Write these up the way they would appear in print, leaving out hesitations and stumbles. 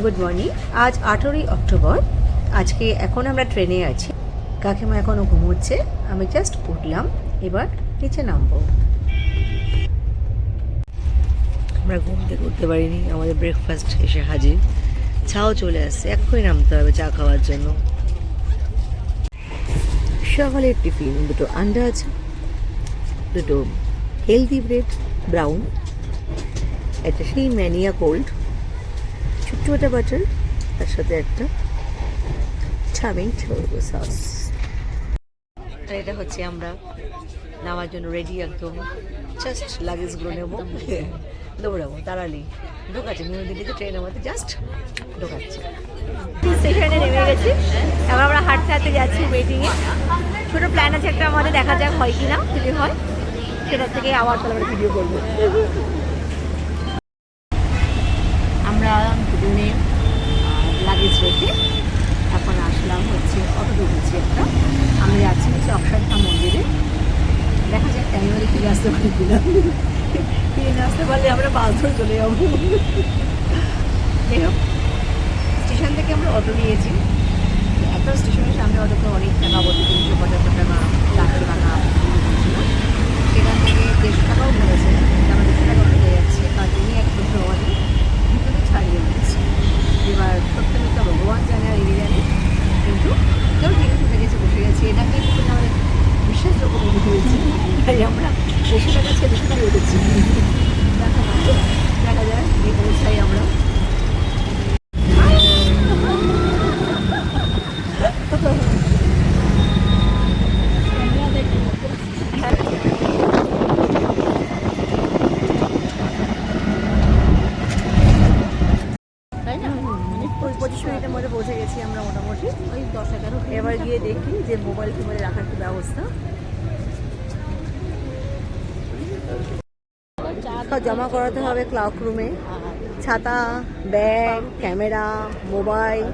Good morning. আজ 18ই October. আজকে এখন আমরা ট্রেনে আছি। কাকিমা এখনও ঘুমোচ্ছে, আমি জাস্ট উঠলাম, এবার নিচে নামবো। আমরা ঘুম থেকে উঠতে পারিনি, আমাদের ব্রেকফাস্ট এসে হাজির। চাও চলে আসছে, এক্ষুনি নামতে হবে চা খাওয়ার জন্য। সকালের টিফিন দুটো আন্ডা আছে, দুটো হেলদি ব্রেড ব্রাউন, একটা সেই ম্যানিয়া কোল্ড, ছোট্ট একটা বাটার, তার সাথে একটা চামিং টমেটো সস। আর এটা হচ্ছে আমরা নামার জন্য রেডি, একদম জাস্ট লাগেজগুলো নেবো, দৌড়াবো। তাড়ালি ঢোকাচ্ছে নিউ দিল্লিতে ট্রেন, আমাদের জাস্ট ঢোকাচ্ছে। স্টেশনে নেমে গেছি, এবার আমরা হাঁটতে হাঁটতে যাচ্ছি ওয়েটিংয়ে। ছোটো প্ল্যান আছে একটা আমাদের, দেখা যাক হয় কি না। যদি হয় সেটার থেকে আবার তাহলে আমরা ভিডিও করবো। আমরা দুজনে লাগেজ রেখে এখন আসলাম হচ্ছে অটো ঢুকেছি একটা। আমি যাচ্ছি হচ্ছে অক্ষরধাম মন্দিরে, দেখা যাক টাইমে ফিরে আসতে পারি কিনা। ফিরে না আসতে পারলে আমরা বাস ধরে চলে যাবো। যাই হোক, স্টেশন থেকে আমরা অটো নিয়েছি। একটা স্টেশনের সামনে অটোকে অনেক টাকা বলতে, 375 টাকা, 400 টাকা ছিল। সেখান থেকে 150 টাকাও বলেছে, আমরা 200 টাকা পেয়ে যাচ্ছি। আর তিনি এক বছর আমাদের ভিতরে ছাড়িয়ে দিয়েছে। এবার প্রত্যেকটা ভগবান জানে আর এগিয়ে জানে, কিন্তু কেউ ট্রেনে উঠে গেছে, বসে গেছে। এটাকে আমাদের বিশ্বাসযোগ্য মনে হয়েছে, তাই আমরা 200 টাকা ছেড়ে 200 টাকা উঠেছি। দেখা যায় এই পৌঁছাই আমরা। তাই না, 25 মিনিটের মধ্যে পৌঁছে গেছি আমরা মোটামুটি। ওই 10-11। এবার গিয়ে দেখি যে মোবাইল টোবাইল রাখার কি ব্যবস্থা। জমা করাতে হবে ক্লার্ক রুমে। ছাতা, ব্যাগ, ক্যামেরা, মোবাইল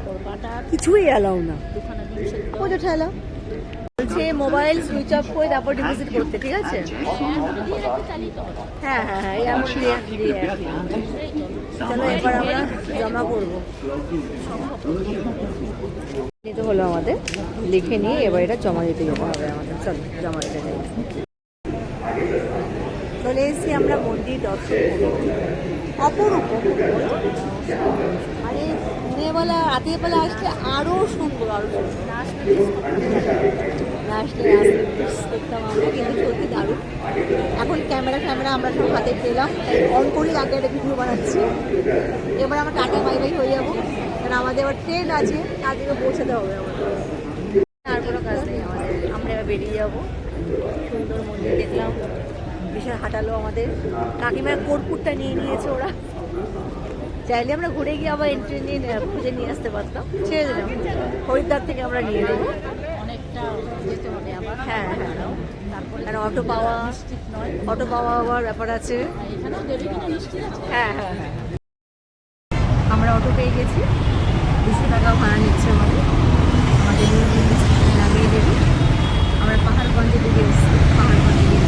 কিছুই অ্যালাউ না। ওই তো ঠেলা বলছে মোবাইল সুইচ অফ করে তারপর ডিপোজিট করতে, ঠিক আছে? হ্যাঁ হ্যাঁ হ্যাঁ, এমন দিয়ে চলো এবার আমরা জমা করবো। নিতে হলো আমাদের, লিখে নিয়ে এবার এটা জমা দিতে যেতে হবে আমাদের। চলো জমা দিতে যাই। চলে এসেছি আমরা মন্দির দর্শন করতে। অপরূপ, মানে দিনেরবেলা রাতের বেলা আসলে আরও সুন্দর, আরও সুন্দর। আসলে দেখতাম আমরা, কিন্তু সত্যি দারুণ। এখন ক্যামেরা আমরা সব হাতে পেলাম, তাই অন করি আগে একটা ভিডিও বানাচ্ছি। এবার আমরা টাটা বাই বাই হয়ে যাবো, কারণ আমাদের এবার ট্রেন আছে, আগে পৌঁছাতে হবে আমাদের। আর কোনো কাজ নেই আমাদের, আমরা এবার বেরিয়ে যাবো। সুন্দর মন্দির দেখলাম, বিশাল হাঁটালো আমাদের। কাকিমার কোটপুটটা নিয়ে নিয়েছে ওরা, চাইলে আমরা ঘুরে গিয়ে আবার এন্ট্রি নিয়ে খুঁজে নিয়ে আসতে পারতাম, ছেড়ে দিলাম। হরিদ্বার থেকে আমরা নিয়ে নেবো, অনেকটা যেতে হবে আবার। হ্যাঁ হ্যাঁ, কারণ অটো পাওয়া আবার ব্যাপার আছে। হ্যাঁ হ্যাঁ হ্যাঁ, আমরা অটো পেয়ে গেছি, 200 টাকা ভাড়া নিচ্ছে আমাদের নিউ দিল্লি স্টেশনে নামিয়ে দেবে। আমরা পাহাড়গঞ্জের দিকে এসেছি, পাহাড়গঞ্জে গিয়ে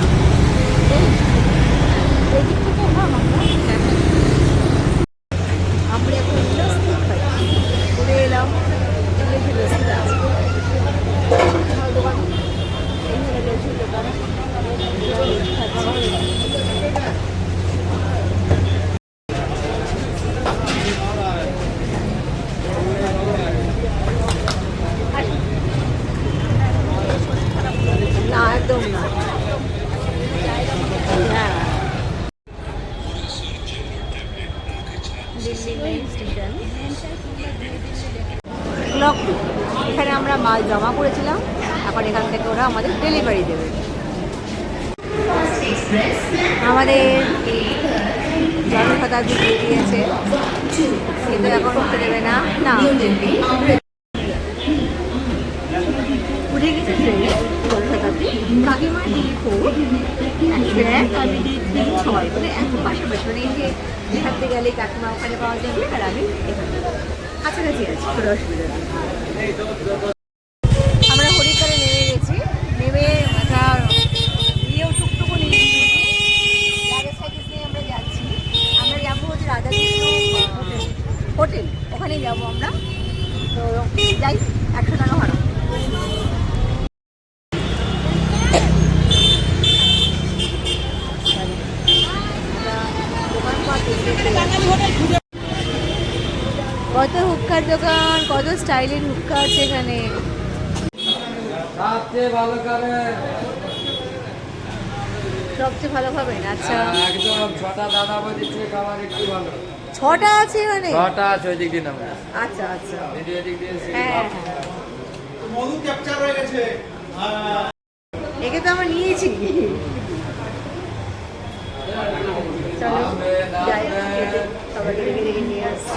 আমরা এখন ঘুরে এলাম। দোকান এইখানে লস্যির দোকান, না একদম না। হ্যাঁ, দিল্লি মেইন স্টেশন ক্লক। এখানে আমরা মাল জমা করেছিলাম, এখন এখান থেকে ওরা আমাদের ডেলিভারি দেবে। আমাদের জনশতাব্দী দিয়ে দিয়েছে, কিন্তু এখন উঠতে দেবে না। না, উঠে গেছে ট্রেনে জনশতাব্দী। কাকিমার D4, 101, আমি D3, 6, মানে এত পাশাপাশি, মানে এই যে এখানে গেলে কাকিমা ওখানে পাওয়া যাবে, আর আমি এখানে কাছাকাছি আছি, কোনো অসুবিধা নেই। আমরা হরিদ্বারে নেমে গেছি, নেমে একটা ইয়েও টুকটুকু নিয়ে নিয়েছি, লাগেজ ফাগেজ নিয়ে আমরা যাচ্ছি। আমরা যাবো হচ্ছে রাধাকৃষ্ণ হোটেল, ওখানে ওখানেই যাবো আমরা। তো যাই, 100 টাকা ভাড়া। কত হুক্কার দোকান, কত স্টাইলের হুক্কা আছে এখানে। সবচেয়ে ভালো খাবে, সবচেয়ে ভালো খাবেন? আচ্ছা, একদম 6টা দাদা বলছে খাবার একটু ভালো। 6টা আছে এখানে? 6টা আছে ওই দিক দিয়ে নামে। আচ্ছা আচ্ছা, এদিক এদিক দিয়ে হ্যাঁ মধু ক্যাপচার হয়ে গেছে। একে তো আমরা নিয়েছি। চলো যাই, সবাইকে দেখে দেখে নিয়ে আসছি।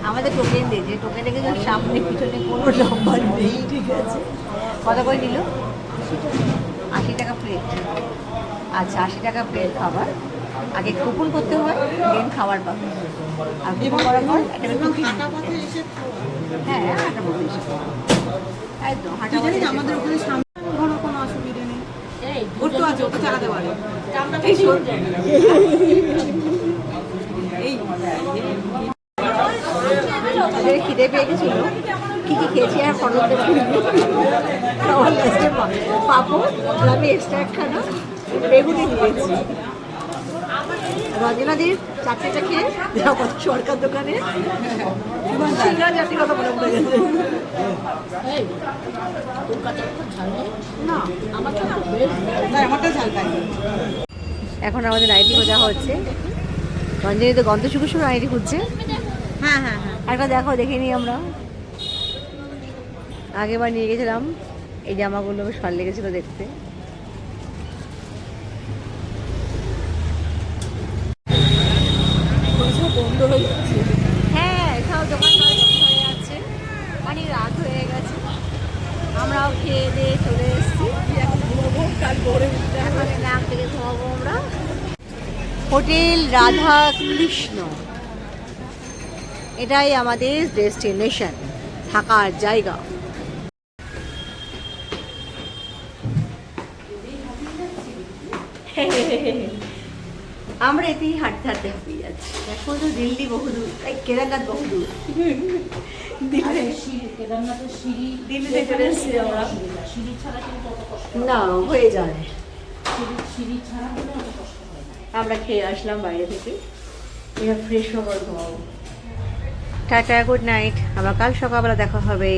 আমাদের টোকেন দিয়েছে, টোকেন দেখে সামনে পিছনে কোনো নাম্বার নেই, ঠিক আছে। কত করে নিল? 80 টাকা প্লেট। আচ্ছা, 80 টাকা প্লেট খাবার। আগে কুপন করতে হয়, দেন খাবার পাবে। আর কুপন করার পর একটা হাঁটা পথে এসে হ্যাঁ, হাঁটা পথে এসে একদম হাঁটা পথে জানিস এসে আমাদের ওখানে সামনে কোনো অসুবিধা নেই। ওটা আছে, ওটা চালাতে পারে। এই শোন, এই ওদের খিদে পেয়ে গেছিল, কী কী খেয়েছি আর ফটো খাওয়ার লাস্টে পাপড়, আমি এক্সট্রা একখানা বেগুনি নিয়েছি। রজনাদির চাটনিটা খেয়ে যাবো সরকার দোকানে সিঙ্গারা চাটনি কথা মনে পড়ে গেছে। না, আমারটা ঝাল খাই। এখন আমাদের নাইটি খোঁজা হচ্ছে। রঞ্জনী তো গন্ধ শুকু শুকু নাইটি খুঁজছে। হ্যাঁ হ্যাঁ হ্যাঁ, একটা দেখো, দেখে নিই আমরা। আগেবার নিয়ে গেছিলাম, এই জামাগুলো বেশ ভালো লেগেছিলো দেখতে। বন্ধ হয়ে যাচ্ছে, হ্যাঁ সব দোকান বন্ধ হয়ে যাচ্ছে, অনেক রাত হয়ে গেছে। আমরাও খেয়ে দিয়ে চলে এসেছি, এখন ঘুমাবো, কাল ভোরে উঠতে হবে। নাম থেকে ঘুমাবো আমরা। হোটেল রাধা কৃষ্ণ, এটাই আমাদের ডেস্টিনেশন, থাকার জায়গা। আমরা এতেই হাঁটতে হাঁটতে হাঁপিয়ে যাচ্ছি। দেখো তো দিল্লি বহুদূর, এই কেদারনাথ বহুদূর। দিল্লিতে চলে এসেছি আমরা। না হয়ে যায়, আমরা খেয়ে আসলাম বাইরে থেকে, এবার ফ্রেশ হবার ঘুমাবো। টাটা, গুড নাইট, আবার কাল সকালবেলা দেখা হবে।